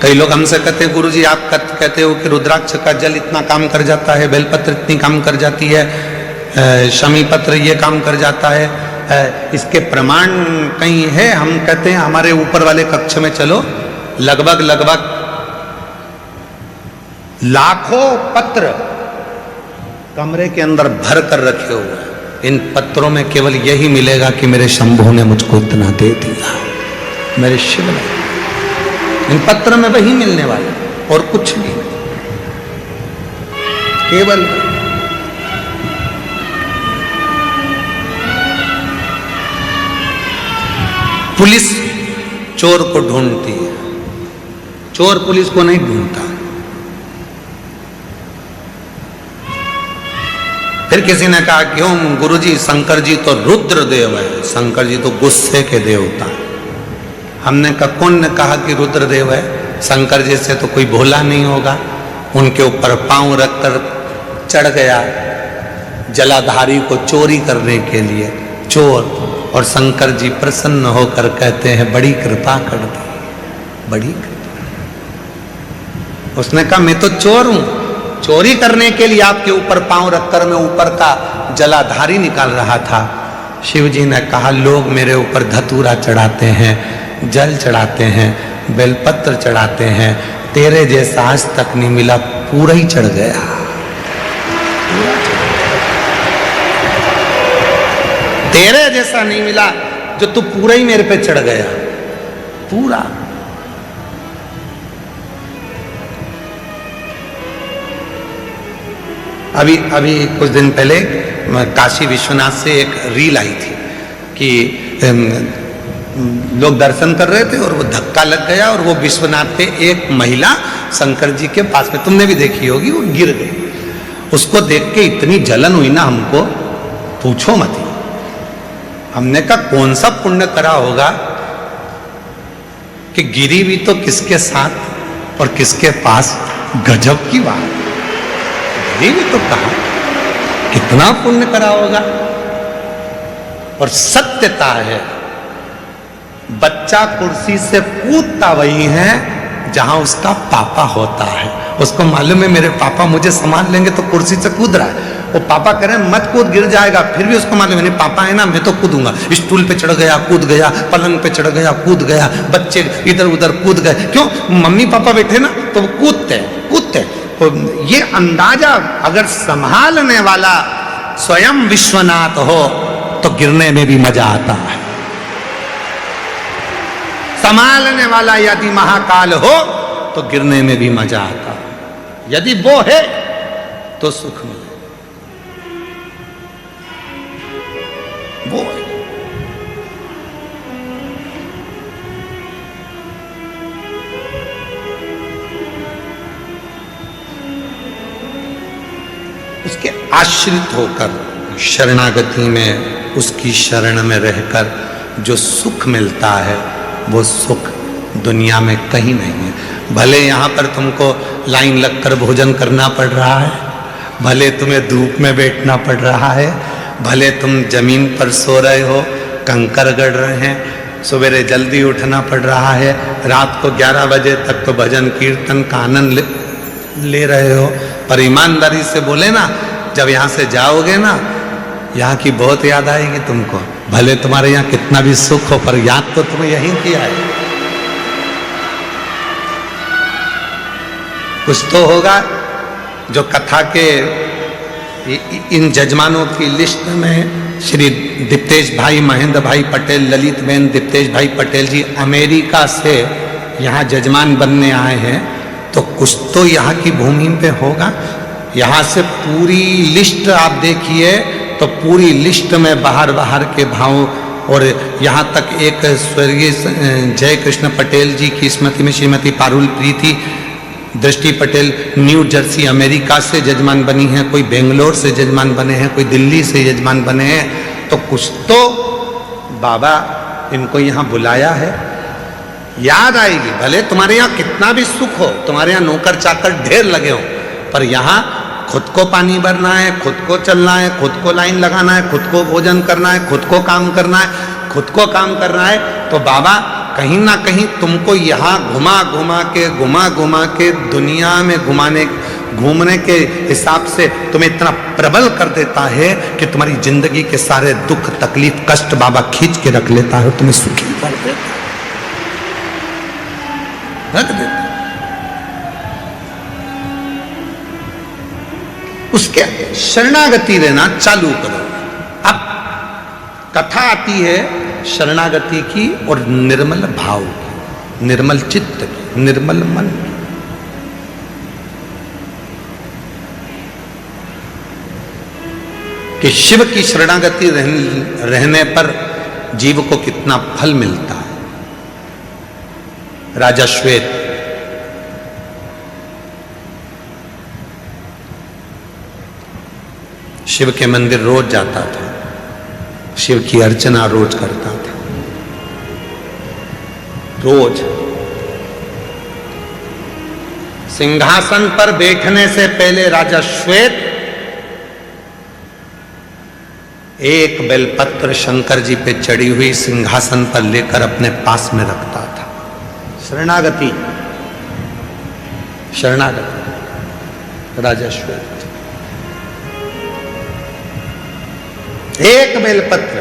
कई लोग हमसे कहते हैं गुरुजी आप कहते हो कि रुद्राक्ष का जल इतना काम कर जाता है, बेलपत्र इतनी काम कर जाती है, शमी पत्र ये काम कर जाता है, इसके प्रमाण कहीं है? हम कहते हैं हमारे ऊपर वाले कक्ष में चलो, लगभग लाखों पत्र कमरे के अंदर भर कर रखे हुए हैं। इन पत्रों में केवल यही मिलेगा कि मेरे शंभू ने मुझको इतना दे दिया, मेरे शिव ने। इन पत्र में वही मिलने वाला और कुछ भी नहीं, केवल पुलिस चोर को ढूंढती है, चोर पुलिस को नहीं ढूंढता। फिर किसी ने कहा क्यों गुरुजी, शंकर जी तो रुद्र देव है, शंकर जी तो गुस्से के देवता। हमने कहा कौन ने कहा कि रुद्र देव है? शंकर जी से तो कोई भोला नहीं होगा। उनके ऊपर पांव रखकर चढ़ गया जलाधारी को चोरी करने के लिए, चोर, और शंकर जी प्रसन्न होकर कहते हैं बड़ी कृपा कर दी, बड़ी कृपा। उसने कहा मैं तो चोर हूं, चोरी करने के लिए आपके ऊपर पांव रखकर मैं ऊपर का जलाधारी निकाल रहा था। शिव जी ने कहा लोग मेरे ऊपर धतूरा चढ़ाते हैं, जल चढ़ाते हैं, बेलपत्र चढ़ाते हैं, तेरे जैसा आज तक नहीं मिला, पूरा ही चढ़ गया। तेरे जैसा नहीं मिला जो तू पूरा ही मेरे पे चढ़ गया, पूरा। अभी कुछ दिन पहले काशी विश्वनाथ से एक रील आई थी कि लोग दर्शन कर रहे थे और वो धक्का लग गया और वो विश्वनाथ पे एक महिला शंकर जी के पास में, तुमने भी देखी होगी, वो गिर गई। उसको देख के इतनी जलन हुई ना हमको, पूछो मत। हमने कहा कौन सा पुण्य करा होगा कि गिरी भी तो किसके साथ और किसके पास, गजब की बात। गिरी भी तो कहा, कितना पुण्य करा होगा। और सत्यता है, बच्चा कुर्सी से कूदता वही है जहां उसका पापा होता है। उसको मालूम है मेरे पापा मुझे संभाल लेंगे, तो कुर्सी से कूद रहा है। वो पापा कह रहे हैं मत कूद, गिर जाएगा, फिर भी उसको मालूम है मेरे पापा है ना, मैं तो कूदूंगा। स्टूल पे चढ़ गया, कूद गया, पलंग पे चढ़ गया, कूद गया, बच्चे इधर उधर कूद गए। क्यों? मम्मी पापा बैठे ना तो वो कूदते कूदते। तो ये अंदाजा अगर संभालने वाला स्वयं विश्वनाथ हो तो गिरने में भी मजा आता है। संभालने वाला यदि महाकाल हो तो गिरने में भी मजा आता है। यदि वो है तो सुख मिले, वो है। उसके आश्रित होकर शरणागति में, उसकी शरण में रहकर जो सुख मिलता है वो सुख दुनिया में कहीं नहीं है। भले यहाँ पर तुमको लाइन लगकर भोजन करना पड़ रहा है, भले तुम्हें धूप में बैठना पड़ रहा है, भले तुम जमीन पर सो रहे हो, कंकर गड़ रहे हैं, सवेरे जल्दी उठना पड़ रहा है, रात को 11 बजे तक तो भजन कीर्तन का आनंद ले रहे हो, पर ईमानदारी से बोले ना, जब यहाँ से जाओगे ना, यहाँ की बहुत याद आएगी तुमको। भले तुम्हारे यहाँ कितना भी सुख हो, पर याद तो तुम्हें यहीं किया है। कुछ तो होगा जो कथा के इन जजमानों की लिस्ट में श्री दीप्तेश भाई, महेंद्र भाई पटेल, ललित बहन दीप्तेश भाई पटेल जी अमेरिका से यहाँ जजमान बनने आए हैं, तो कुछ तो यहाँ की भूमि पे होगा। यहाँ से पूरी लिस्ट आप देखिए तो पूरी लिस्ट में बाहर बाहर के भाव, और यहाँ तक एक स्वर्गीय जय कृष्ण पटेल जी की स्मृति में श्रीमती पारुल प्रीति दृष्टि पटेल न्यू जर्सी अमेरिका से जजमान बनी हैं, कोई बेंगलोर से जजमान बने हैं, कोई दिल्ली से जजमान बने हैं। तो कुछ तो बाबा इनको यहाँ बुलाया है, याद आएगी। भले तुम्हारे यहाँ कितना भी सुख हो, तुम्हारे यहाँ नौकर चाकर ढेर लगे हो, पर यहाँ खुद को पानी भरना है, खुद को चलना है, खुद को लाइन लगाना है, खुद को भोजन करना है, खुद को काम करना है, खुद को काम करना है। तो बाबा कहीं ना कहीं तुमको यहाँ घुमा घुमा के दुनिया में घूमने के हिसाब से तुम्हें इतना प्रबल कर देता है कि तुम्हारी जिंदगी के सारे दुख तकलीफ कष्ट बाबा खींच के रख लेता है, तुम्हें सुखी कर देता है, रख देता है। उसके शरणागति लेना चालू करो। अब कथा आती है शरणागति की और निर्मल भाव की, निर्मल चित्त की, निर्मल मन की। कि शिव की शरणागति रहने पर जीव को कितना फल मिलता है। राजा श्वेत शिव के मंदिर रोज जाता था, शिव की अर्चना रोज करता था, रोज। सिंहासन पर बैठने से पहले राजा श्वेत एक बेलपत्र शंकर जी पे चढ़ी हुई सिंहासन पर लेकर अपने पास में रखता था। शरणागति, शरणागति राजा श्वेत। एक बेलपत्र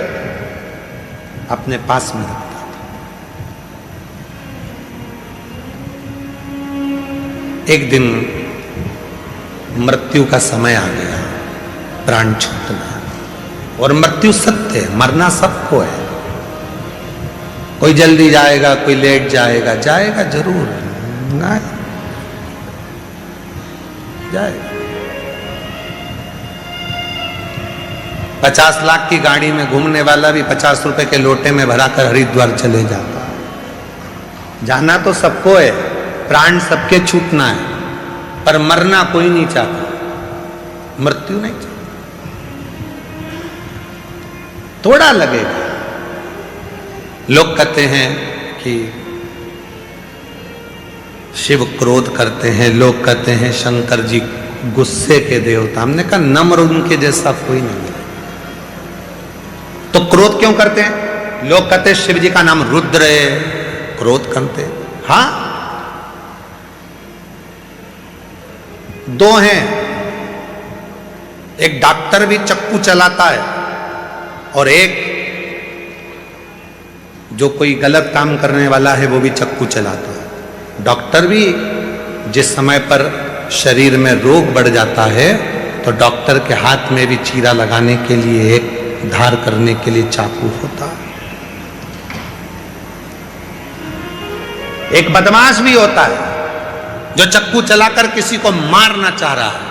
अपने पास में रखता था। एक दिन मृत्यु का समय आ गया, प्राण छूटना। और मृत्यु सत्य है, मरना सबको है। कोई जल्दी जाएगा, कोई लेट जाएगा, जाएगा जरूर, जाएगा। 50 लाख की गाड़ी में घूमने वाला भी 50 रुपए के लोटे में भराकर हरिद्वार चले जाता है। जाना तो सबको है, प्राण सबके छूटना है, पर मरना कोई नहीं चाहता, मृत्यु नहीं चाहता। थोड़ा लगेगा। लोग कहते हैं कि शिव क्रोध करते हैं, लोग कहते हैं शंकर जी गुस्से के देवता। हमने कहा नम्र उनके जैसा कोई नहीं है। तो क्रोध क्यों करते हैं? लोग कहते हैं शिव जी का नाम रुद्र है, क्रोध करते हैं। हाँ, दो हैं, एक डॉक्टर भी चक्कू चलाता है और एक जो कोई गलत काम करने वाला है वो भी चक्कू चलाता है। डॉक्टर भी जिस समय पर शरीर में रोग बढ़ जाता है तो डॉक्टर के हाथ में भी चीरा लगाने के लिए, एक धार करने के लिए चाकू होता है। एक बदमाश भी होता है जो चक्कू चलाकर किसी को मारना चाह रहा है।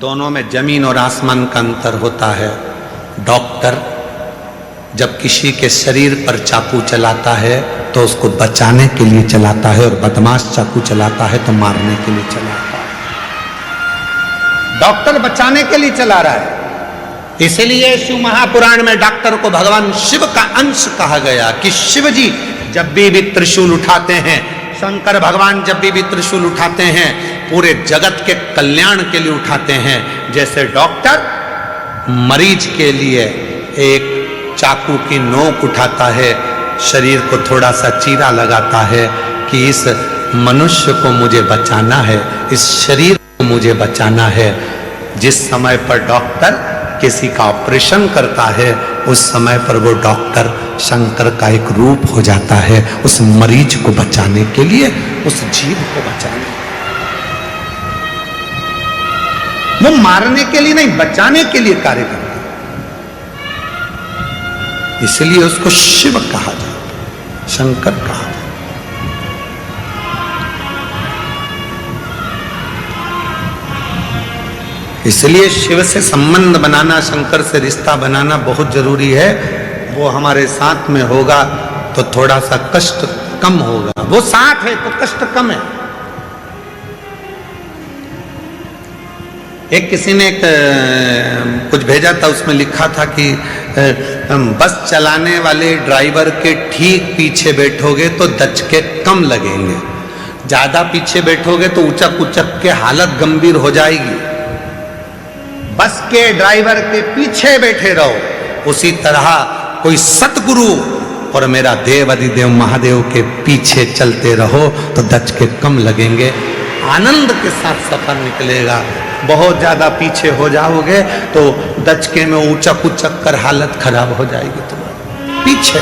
दोनों में जमीन और आसमान का अंतर होता है। डॉक्टर जब किसी के शरीर पर चाकू चलाता है तो उसको बचाने के लिए चलाता है, और बदमाश चाकू चलाता है तो मारने के लिए चलाता है। डॉक्टर बचाने के लिए चला रहा है। इसलिए शिव महापुराण में डॉक्टर को भगवान शिव का अंश कहा गया कि शिव जी जब भी त्रिशूल उठाते हैं, शंकर भगवान जब भी त्रिशूल उठाते हैं, पूरे जगत के कल्याण के लिए उठाते हैं। जैसे डॉक्टर मरीज के लिए एक चाकू की नोक उठाता है, शरीर को थोड़ा सा चीरा लगाता है कि इस मनुष्य को मुझे बचाना है, इस शरीर को मुझे बचाना है। जिस समय पर डॉक्टर किसी का ऑपरेशन करता है, उस समय पर वो डॉक्टर शंकर का एक रूप हो जाता है, उस मरीज को बचाने के लिए, उस जीव को बचाने। वो मारने के लिए नहीं, बचाने के लिए कार्य करता है। इसलिए उसको शिव कहा जाता है, शंकर कहा जाता है। इसलिए शिव से संबंध बनाना, शंकर से रिश्ता बनाना बहुत जरूरी है। वो हमारे साथ में होगा तो थोड़ा सा कष्ट कम होगा। वो साथ है तो कष्ट कम है। एक किसी ने कुछ भेजा था, उसमें लिखा था कि बस चलाने वाले ड्राइवर के ठीक पीछे बैठोगे तो दचके कम लगेंगे, ज्यादा पीछे बैठोगे तो उचक उचक के हालत गंभीर हो जाएगी। बस के ड्राइवर के पीछे बैठे रहो। उसी तरह कोई सतगुरु और मेरा देव अधिदेव महादेव के पीछे चलते रहो तो दचके कम लगेंगे, आनंद के साथ सफर निकलेगा। बहुत ज्यादा पीछे हो जाओगे तो दचके में ऊंचक उचक कर हालत खराब हो जाएगी तुम्हारी। पीछे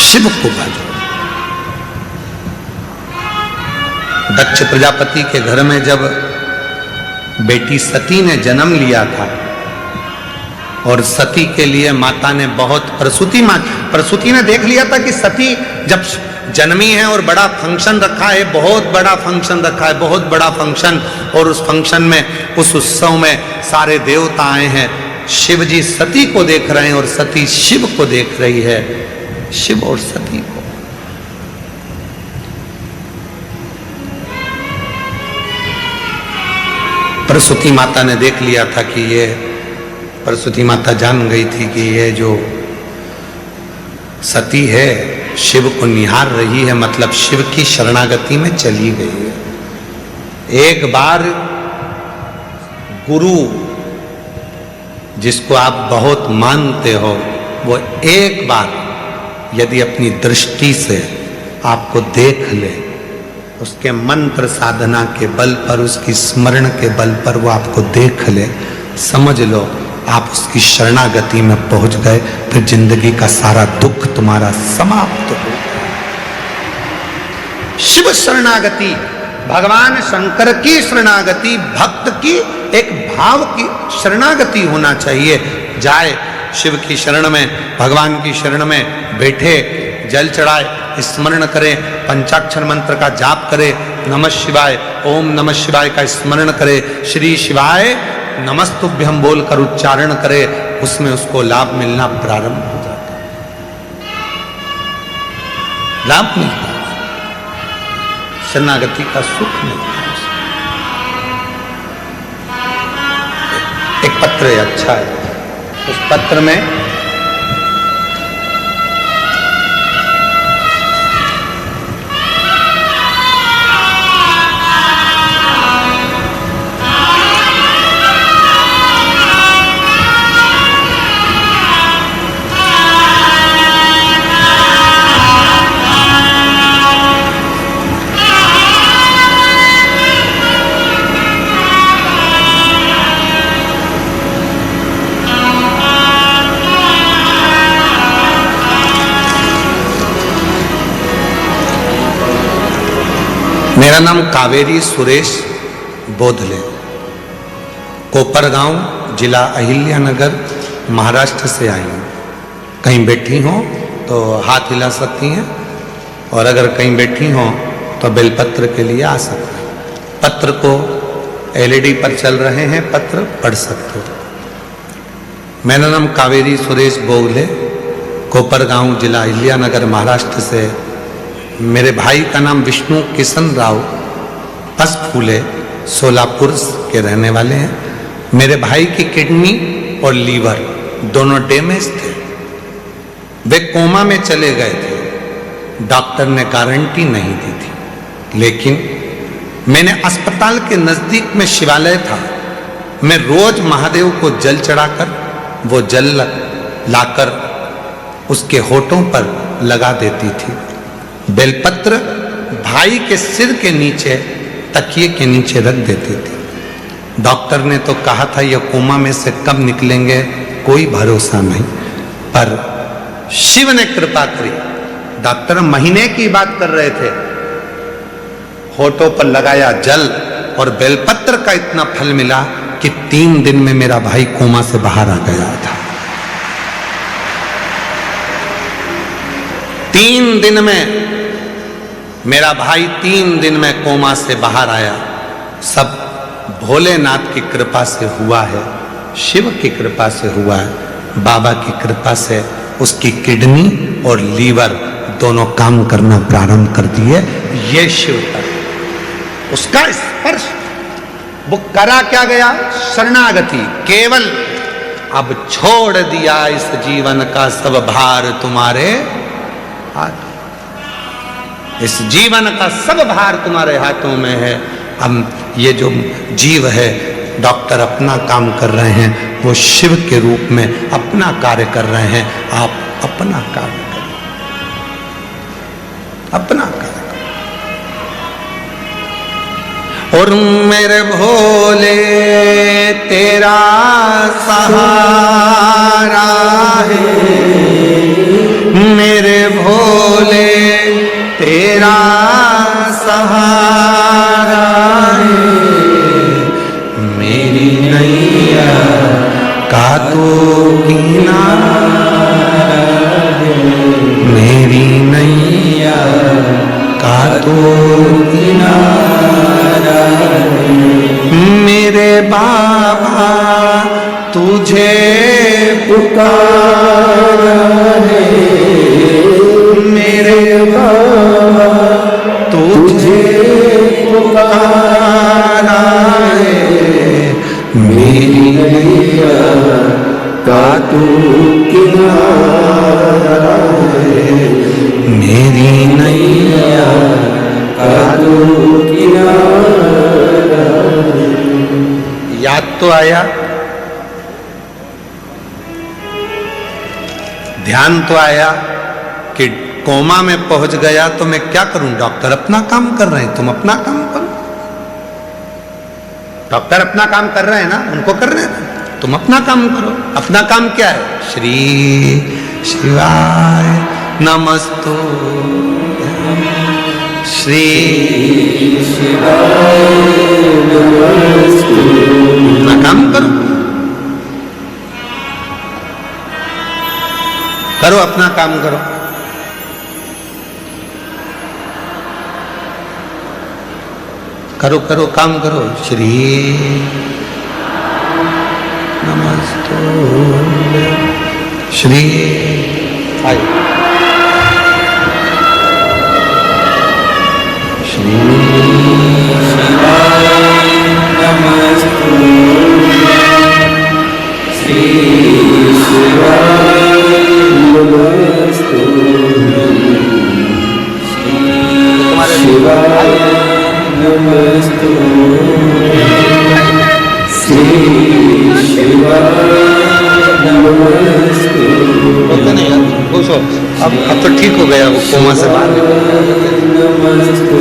शिव को भजो। दक्ष प्रजापति के घर में जब बेटी सती ने जन्म लिया था और सती के लिए माता ने बहुत प्रसूति ने देख लिया था कि सती जब जन्मी है और बड़ा फंक्शन रखा है, बहुत बड़ा फंक्शन रखा है, बहुत बड़ा फंक्शन, और उस फंक्शन में, उस उत्सव में सारे देवता आए हैं। शिव जी सती को देख रहे हैं और सती शिव को देख रही है, शिव और सती को। प्रसूति माता ने देख लिया था कि ये, प्रसूति माता जान गई थी कि ये जो सती है शिव को निहार रही है, मतलब शिव की शरणागति में चली गई है। एक बार गुरु जिसको आप बहुत मानते हो, वो एक बार यदि अपनी दृष्टि से आपको देख ले, उसके मंत्र साधना के बल पर, उसकी स्मरण के बल पर वो आपको देख ले, समझ लो आप उसकी शरणागति में पहुंच गए, फिर जिंदगी का सारा दुख तुम्हारा समाप्त हो गया। शिव शरणागति, भगवान शंकर की शरणागति, भक्त की एक भाव की शरणागति होना चाहिए। जाए शिव की शरण में, भगवान की शरण में बैठे, जल चढ़ाए, स्मरण करें, पंचाक्षर मंत्र का जाप करे, नमः शिवाय, ओम नमः शिवाय का स्मरण करे, श्री शिवाय नमस्तुभ्यम बोलकर उच्चारण करे, उसमें उसको लाभ मिलना प्रारंभ हो जाता है, लाभ मिलता है, शरणागति का सुख मिलता है। एक पत्र है, अच्छा है, उस पत्र में मेरा नाम कावेरी सुरेश बोधले, कोपरगांव, जिला अहिल्यानगर, महाराष्ट्र से आई हूँ। कहीं बैठी हो तो हाथ हिला सकती हैं, और अगर कहीं बैठी हो तो बेलपत्र के लिए आ सकते हैं। पत्र को एलईडी पर चल रहे हैं, पत्र पढ़ सकते हो। मेरा नाम कावेरी सुरेश बोधले, कोपरगांव, जिला अहिल्यानगर, महाराष्ट्र से। मेरे भाई का नाम विष्णु किशन राव पसफूले, सोलापुर के रहने वाले हैं। मेरे भाई की किडनी और लीवर दोनों डैमेज थे, वे कोमा में चले गए थे, डॉक्टर ने गारंटी नहीं दी थी, लेकिन मैंने अस्पताल के नजदीक में शिवालय था, मैं रोज महादेव को जल चढ़ाकर, वो जल लाकर उसके होठों पर लगा देती थी। बेलपत्र भाई के सिर के नीचे, तकिए के नीचे रख देती थी। डॉक्टर ने तो कहा था ये कोमा में से कब निकलेंगे कोई भरोसा नहीं, पर शिव ने कृपा करी। डॉक्टर महीने की बात कर रहे थे, होठों पर लगाया जल और बेलपत्र का इतना फल मिला कि 3 दिन में मेरा भाई कोमा से बाहर आ गया था। 3 दिन में मेरा भाई 3 दिन में कोमा से बाहर आया। सब भोलेनाथ की कृपा से हुआ है, शिव की कृपा से हुआ है, बाबा की कृपा से उसकी किडनी और लीवर दोनों काम करना प्रारंभ कर दिए। ये शिव का, उसका स्पर्श, वो करा क्या गया, शरणागति। केवल अब छोड़ दिया इस जीवन का सब भार तुम्हारे हाथ, इस जीवन का सब भार तुम्हारे हाथों में है। अब ये जो जीव है डॉक्टर अपना काम कर रहे हैं, वो शिव के रूप में अपना कार्य कर रहे हैं। आप अपना कार्य करें, अपना कार्य करें। और मेरे भोले तेरा सहारा है, मेरे भोले तेरा सहारा है, मेरी नैया का तो किनारा है, मेरी नैया का तो किनारा है। मेरे बाबा तुझे पुकारा है, मेरे बाबा तुझे पुकारा है, मेरी नैया का तू किनारा है, मेरी नैया का तू किनारा है। याद तो आया, ध्यान तो आया कि कोमा में पहुंच गया तो मैं क्या करूं? डॉक्टर अपना काम कर रहे हैं, तुम अपना काम करो। डॉक्टर अपना काम कर रहे हैं ना, उनको कर रहे हैं, तुम अपना काम करो। अपना काम क्या है? श्री शिवाय नमस्तु, श्री शिवाय नमस्तु। अपना काम करो, करो अपना काम करो। करो करो काम करो। श्री नमस्तु, श्री आए, श्री शिवाय नमस्तु, श्री शिवाय नमस्तु, श्री शिवाय नमस्तु, श्री शिवाय नमस्तु। होता नहीं यार, खुश हो। अब तो ठीक हो गया, वो कोमा से बाहर नमस्तु,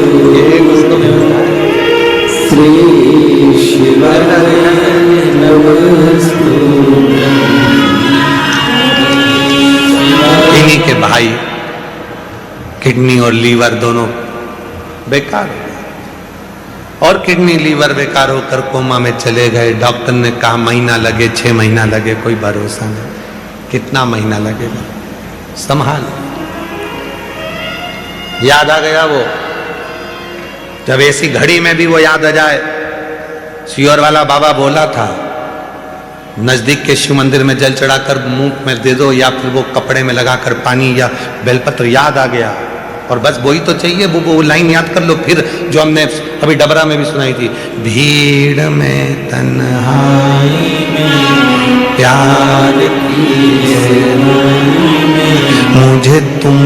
श्री शिवाय नमस्तु। इन्हीं के भाई किडनी और लीवर दोनों बेकार, और किडनी लीवर बेकार होकर कोमा में चले गए। डॉक्टर ने कहा महीना लगे, 6 महीना लगे, कोई भरोसा नहीं। कितना महीना लगेगा, संभाल। याद आ गया वो, जब ऐसी घड़ी में भी वो याद आ जाए। सियोर वाला बाबा बोला था, नजदीक के शिव मंदिर में जल चढ़ाकर मुंह में दे दो, या फिर वो कपड़े में लगाकर पानी या बेलपत्र। याद आ गया, और बस वही तो चाहिए। वो लाइन याद कर लो फिर, जो हमने अभी डबरा में भी सुनाई थी। भीड़ में तन्हाई में प्यार की मुझे तुम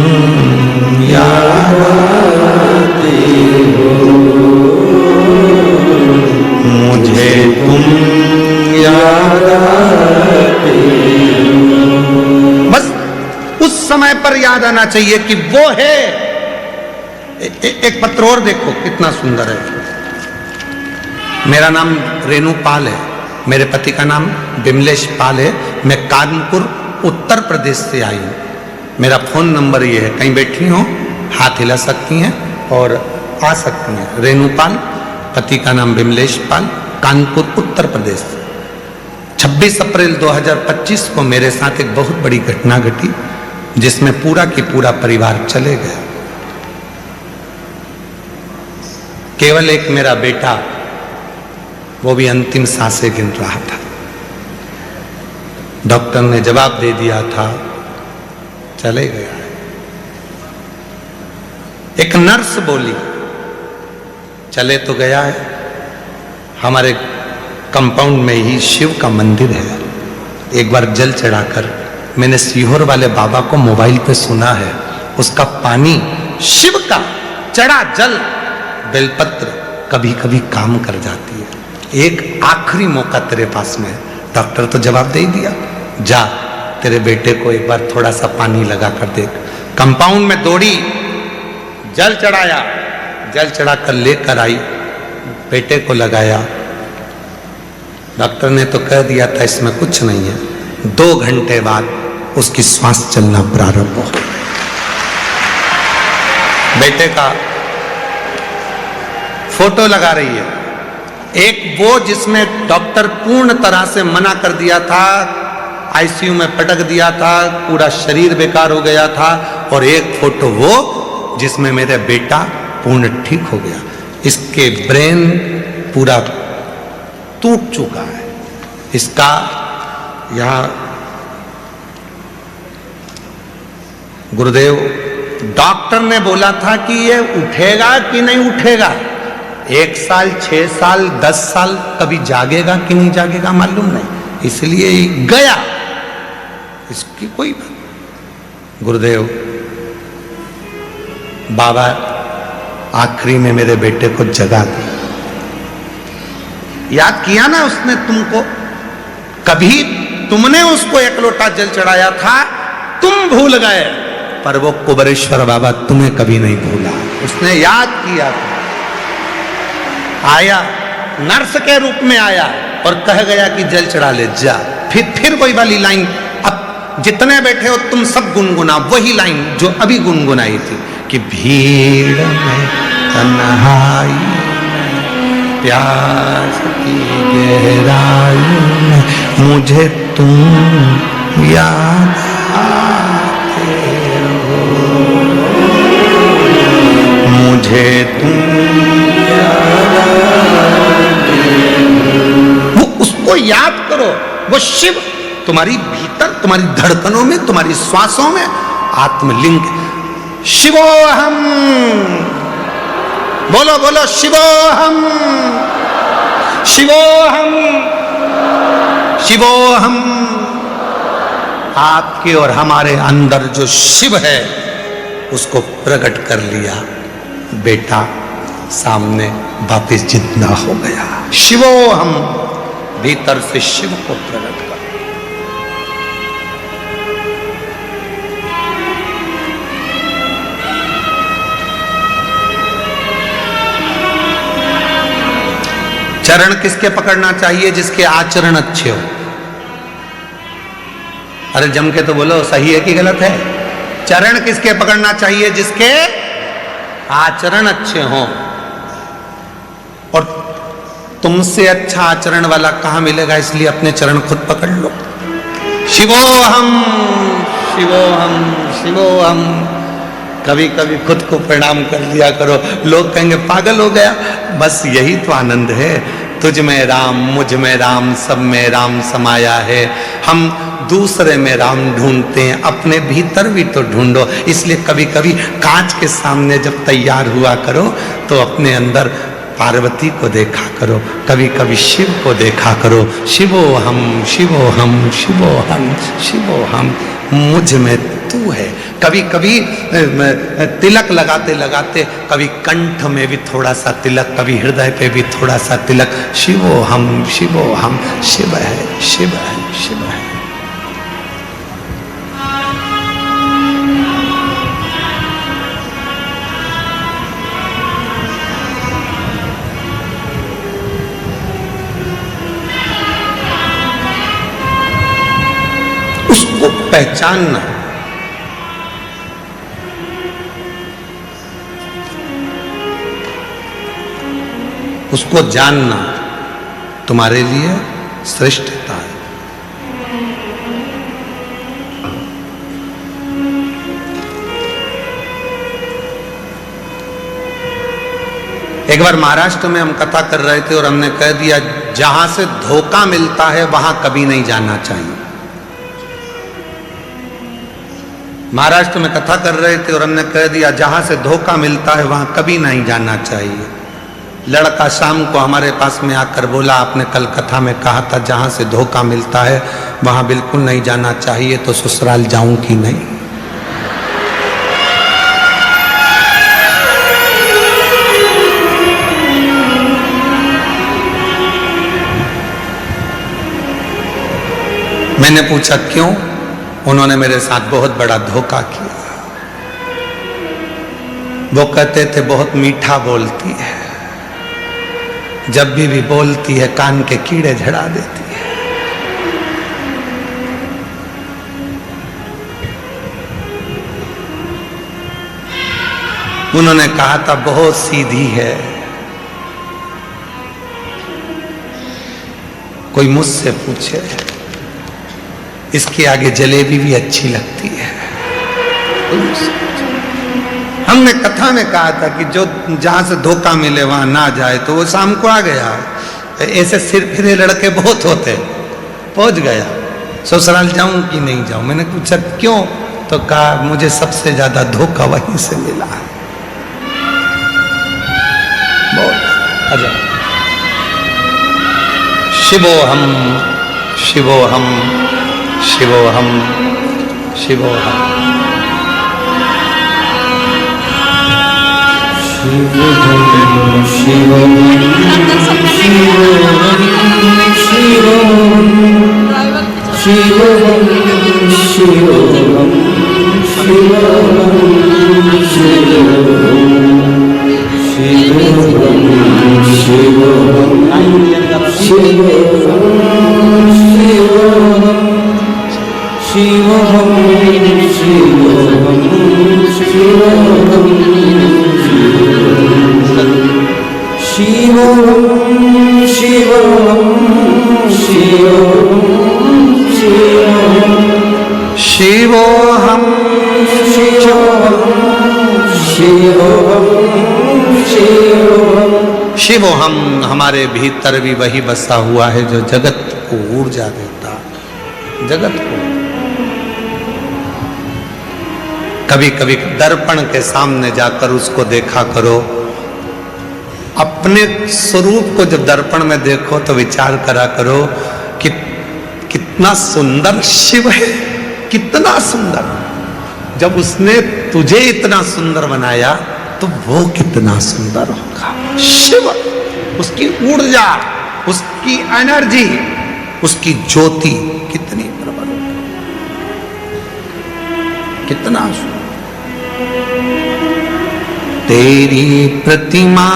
याद आते हो, मुझे तुम याद आते हो। बस उस समय पर याद आना चाहिए कि वो है। एक पत्र और देखो कितना सुंदर है। मेरा नाम रेणु पाल है, मेरे पति का नाम बिमलेश पाल है। मैं कानपुर उत्तर प्रदेश से आई हूँ। मेरा फोन नंबर ये है, कहीं बैठी हो हाथ हिला सकती हैं और आ सकती हैं। रेणु पाल, पति का नाम बिमलेश पाल, कानपुर उत्तर प्रदेश। 26 अप्रैल 2025 को मेरे साथ एक बहुत बड़ी घटना घटी, जिसमें पूरा की पूरा परिवार चले गया। केवल एक मेरा बेटा, वो भी अंतिम सांसें गिन रहा था। डॉक्टर ने जवाब दे दिया था, चले गया। एक नर्स बोली, चले तो गया है। हमारे कंपाउंड में ही शिव का मंदिर है। एक बार जल चढ़ाकर मैंने सीहोर वाले बाबा को मोबाइल पे सुना है, उसका पानी, शिव का चढ़ा जल, बेलपत्र कभी कभी काम कर जाती है। एक आखिरी मौका तेरे पास में है। डॉक्टर तो जवाब दे ही दिया, जा तेरे बेटे को एक बार थोड़ा सा पानी लगा कर देख। कंपाउंड में दौड़ी, जल चढ़ाया, जल चढ़ाकर लेकर आई, बेटे को लगाया। डॉक्टर ने तो कह दिया था इसमें कुछ नहीं है। 2 घंटे बाद उसकी श्वास चलना प्रारंभ हो। बेटे का फोटो लगा रही है, एक वो जिसमें डॉक्टर पूर्ण तरह से मना कर दिया था, आईसीयू में पटक दिया था, पूरा शरीर बेकार हो गया था, और एक फोटो वो जिसमें मेरा बेटा पूर्ण ठीक हो गया। इसके ब्रेन पूरा टूट चुका है। इसका यहां गुरुदेव डॉक्टर ने बोला था कि ये उठेगा कि नहीं उठेगा, 1 साल, 6 साल, 10 साल, कभी जागेगा कि नहीं जागेगा मालूम नहीं, इसलिए गया। इसकी कोई बात। गुरुदेव बाबा आखिरी में मेरे बेटे को जगा दी। याद किया ना उसने तुमको, कभी तुमने उसको 1 लोटा जल चढ़ाया था, तुम भूल गए, पर वो कुबरेश्वर बाबा तुम्हें कभी नहीं भूला, उसने याद किया था। आया, नर्स के रूप में आया और कह गया कि जल चढ़ा ले जा। फिर वही वाली लाइन, अब जितने बैठे हो तुम सब गुनगुना, वही लाइन जो अभी गुनगुनाई थी कि भीड़ में तन्हाई में प्यास की गहराई में मुझे तुम याद आते हो, मुझे तुम याद आते हो। वो उसको याद करो, वो शिव तुम्हारी भीतर, तुम्हारी धड़कनों में, तुम्हारी श्वासों में आत्मलिंग। शिवोहम, बोलो बोलो शिवोहम, शिवोहम, शिवोहम। आपके और हमारे अंदर जो शिव है उसको प्रकट कर लिया, बेटा सामने वापिस जितना हो गया। शिवोहम, भीतर से शिव को प्रकट कर। चरण किसके पकड़ना चाहिए? जिसके आचरण अच्छे हो। अरे जम के तो बोलो, सही है कि गलत है? चरण किसके पकड़ना चाहिए? जिसके आचरण अच्छे हों। और तुमसे अच्छा आचरण वाला कहां मिलेगा, इसलिए अपने चरण खुद पकड़ लो। शिवोहम, शिवोहम, शिवोहम। कभी कभी खुद को प्रणाम कर लिया करो। लोग कहेंगे पागल हो गया, बस यही तो आनंद है। तुझ में राम, मुझ में राम, सब में राम समाया है। हम दूसरे में राम ढूंढते हैं, अपने भीतर भी तो ढूंढो। इसलिए कभी कभी कांच के सामने जब तैयार हुआ करो तो अपने अंदर पार्वती को देखा करो, कभी कभी शिव को देखा करो। शिवो हम, शिवो हम, शिवो हम, शिवो हम, मुझ में तू है। कभी कभी तिलक लगाते लगाते, कभी कंठ में भी थोड़ा सा तिलक, कभी हृदय पे भी थोड़ा सा तिलक। शिवो हम, शिवो हम, शिव है, शिव है, शिव है। उसको पहचानना, उसको जानना तुम्हारे लिए श्रेष्ठता है। एक बार महाराष्ट्र में हम कथा कर रहे थे और हमने कह दिया जहां से धोखा मिलता है वहां कभी नहीं जाना चाहिए। महाराष्ट्र में कथा कर रहे थे और हमने कह दिया जहां से धोखा मिलता है वहां कभी नहीं जाना चाहिए। लड़का शाम को हमारे पास में आकर बोला, आपने कल कथा में कहा था जहां से धोखा मिलता है वहां बिल्कुल नहीं जाना चाहिए, तो ससुराल जाऊं कि नहीं? मैंने पूछा क्यों? उन्होंने मेरे साथ बहुत बड़ा धोखा किया। वो कहते थे बहुत मीठा बोलती है, जब भी बोलती है कान के कीड़े झड़ा देती है। उन्होंने कहा था बहुत सीधी है। कोई मुझसे पूछे इसके आगे जलेबी भी अच्छी लगती है। हमने कथा में कहा था कि जो जहां से धोखा मिले वहां ना जाए, तो वो शाम को आ गया। ऐसे सिर फिरे लड़के बहुत होते, पहुंच गया। ससुराल जाऊं कि नहीं जाऊं? मैंने पूछा क्यों? तो कहा मुझे सबसे ज्यादा धोखा वहीं से मिला है। अच्छा, शिवोहम शिवोहम शिवोहम शिवोहम शिवोहम शिवोहम शिवोहम शिवोहम शिवोहम शिवोहम शिवोहम। हमारे भीतर भी वही बसा हुआ है जो जगत को ऊर्जा देता। जगत को कभी कभी दर्पण के सामने जाकर उसको देखा करो। अपने स्वरूप को जब दर्पण में देखो तो विचार करा करो कि कितना सुंदर शिव है, कितना सुंदर। जब उसने तुझे इतना सुंदर बनाया तो वो कितना सुंदर होगा। शिव, उसकी ऊर्जा, उसकी एनर्जी, उसकी ज्योति कितनी प्रबल, कितना सुंदर। तेरी प्रतिमा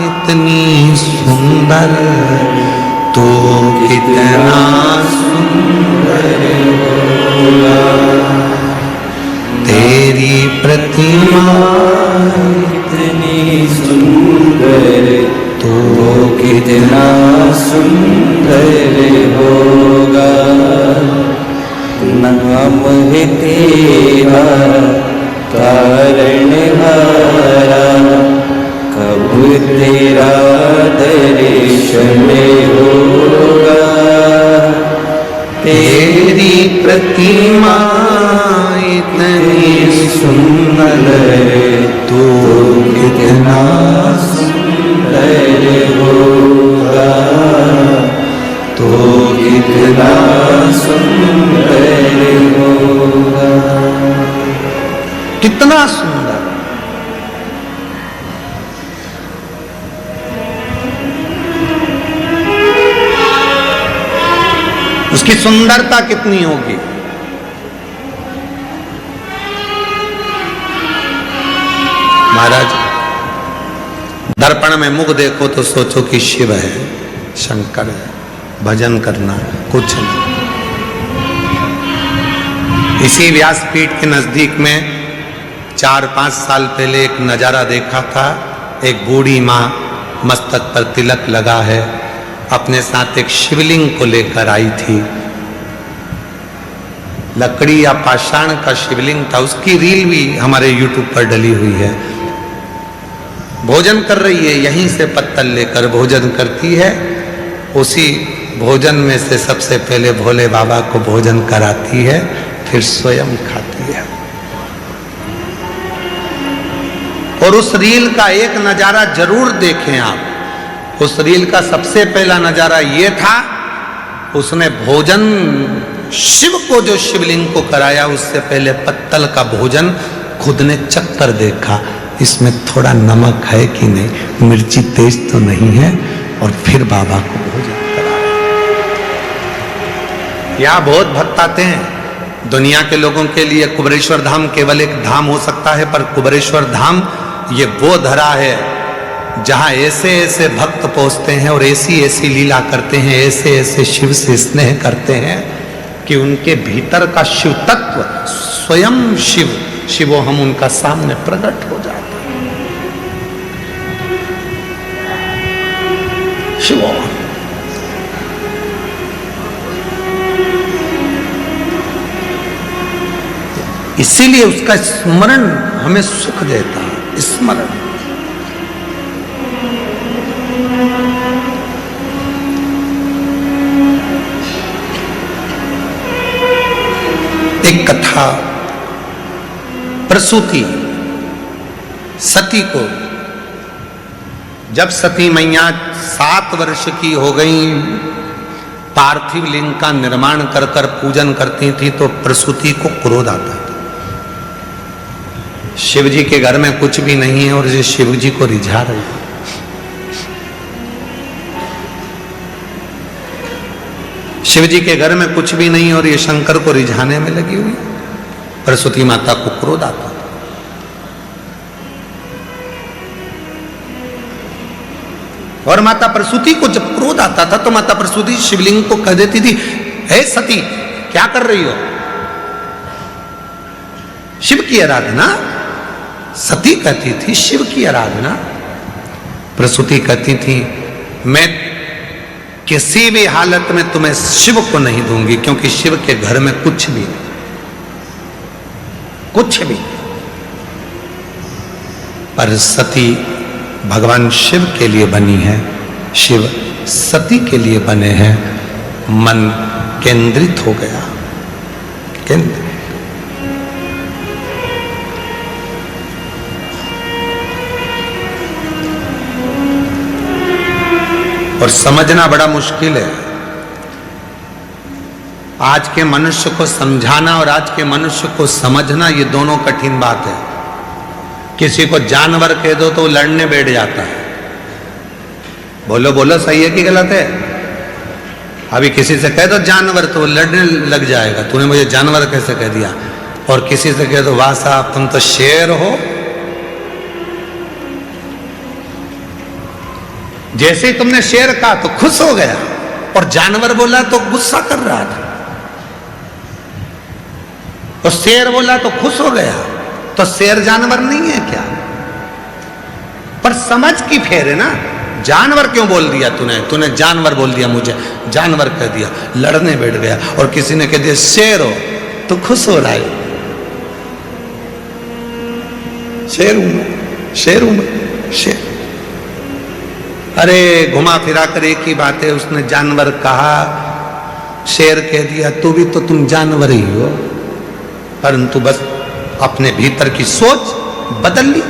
इतनी सुंदर, तो कितना सुंदर होगा। तेरी प्रतिमा इतनी सुंदर, तो कितना सुंदर होगा। नाम है तेरा तारणहारा, कब तेरा दर्शन होगा। तेरी प्रतिमा इतनी सुंदर, तो कितना सुंदर होगा, तो कितना सुंदर होगा। कितना सुंदर। उसकी सुंदरता कितनी होगी। महाराज, दर्पण में मुख देखो तो सोचो कि शिव है, शंकर है, भजन करना, कुछ नहीं। इसी व्यासपीठ के नजदीक में 4-5 साल पहले एक नजारा देखा था। एक बूढ़ी माँ मस्तक पर तिलक लगा है, अपने साथ एक शिवलिंग को लेकर आई थी। लकड़ी या पाषाण का शिवलिंग था। उसकी रील भी हमारे YouTube पर डली हुई है। भोजन कर रही है, यहीं से पत्तल लेकर भोजन करती है। उसी भोजन में से सबसे पहले भोले बाबा को भोजन कराती है, फिर स्वयं खाती है। और उस रील का एक नजारा जरूर देखें आप। उस रील का सबसे पहला नजारा ये था, उसने भोजन शिव को, जो शिवलिंग को कराया, उससे पहले पत्तल का भोजन खुद ने चख कर देखा, इसमें थोड़ा नमक है कि नहीं, मिर्ची तेज तो नहीं है, और फिर बाबा को भोजन कराया। क्या बहुत भक्त आते हैं। दुनिया के लोगों के लिए कुबेरेश्वर धाम केवल एक धाम हो सकता है, पर कुबेरेश्वर धाम ये वो धरा है जहां ऐसे ऐसे भक्त पहुंचते हैं और ऐसी ऐसी लीला करते हैं, ऐसे ऐसे शिव से स्नेह करते हैं कि उनके भीतर का शिव तत्व स्वयं शिवो हम उनका सामने प्रकट हो जाता है। शिवो इसीलिए उसका स्मरण हमें सुख देता है। स्मरण एक कथा, प्रसूति सती को जब सती मैया 7 वर्ष की हो गई, पार्थिव लिंग का निर्माण कर कर पूजन करती थी, तो प्रसूति को क्रोध आता था। शिव जी के घर में कुछ भी नहीं है और ये शिव जी को रिझा रही है। शिव जी के घर में कुछ भी नहीं और ये शंकर को रिझाने में लगी हुई। प्रसूति माता को क्रोध आता था। और माता प्रसूति को जब क्रोध आता था तो माता प्रसूति शिवलिंग को कह देती थी, हे सती क्या कर रही हो? शिव की आराधना। सती कहती थी शिव की आराधना। प्रसूति कहती थी मैं किसी भी हालत में तुम्हें शिव को नहीं दूंगी, क्योंकि शिव के घर में कुछ भी नहीं, कुछ भी। पर सती भगवान शिव के लिए बनी है, शिव सती के लिए बने हैं। मन केंद्रित हो गया, केंद्रित। और समझना बड़ा मुश्किल है। आज के मनुष्य को समझाना और आज के मनुष्य को समझना, ये दोनों कठिन बात है। किसी को जानवर कह दो तो वो लड़ने बैठ जाता है। बोलो बोलो सही है कि गलत है? अभी किसी से कह दो जानवर तो वो लड़ने लग जाएगा, तूने मुझे जानवर कैसे कह दिया। और किसी से कह दो वाह साहब तुम तो शेर हो, जैसे ही तुमने शेर कहा तो खुश हो गया, और जानवर बोला तो गुस्सा कर रहा था। तो शेर बोला तो खुश हो गया। तो शेर जानवर नहीं है क्या? पर समझ की फेर है ना। जानवर क्यों बोल दिया तूने जानवर बोल दिया, मुझे जानवर कह दिया, लड़ने बैठ गया। और किसी ने कह दिया शेर हो तो खुश हो रहा है। शेर हूं मैं, शेर हूं मैं, शेर। अरे घुमा फिरा कर एक ही बात है। उसने जानवर कहा, शेर कह दिया, तो भी तो तुम जानवर ही हो, परंतु बस अपने भीतर की सोच बदल ली।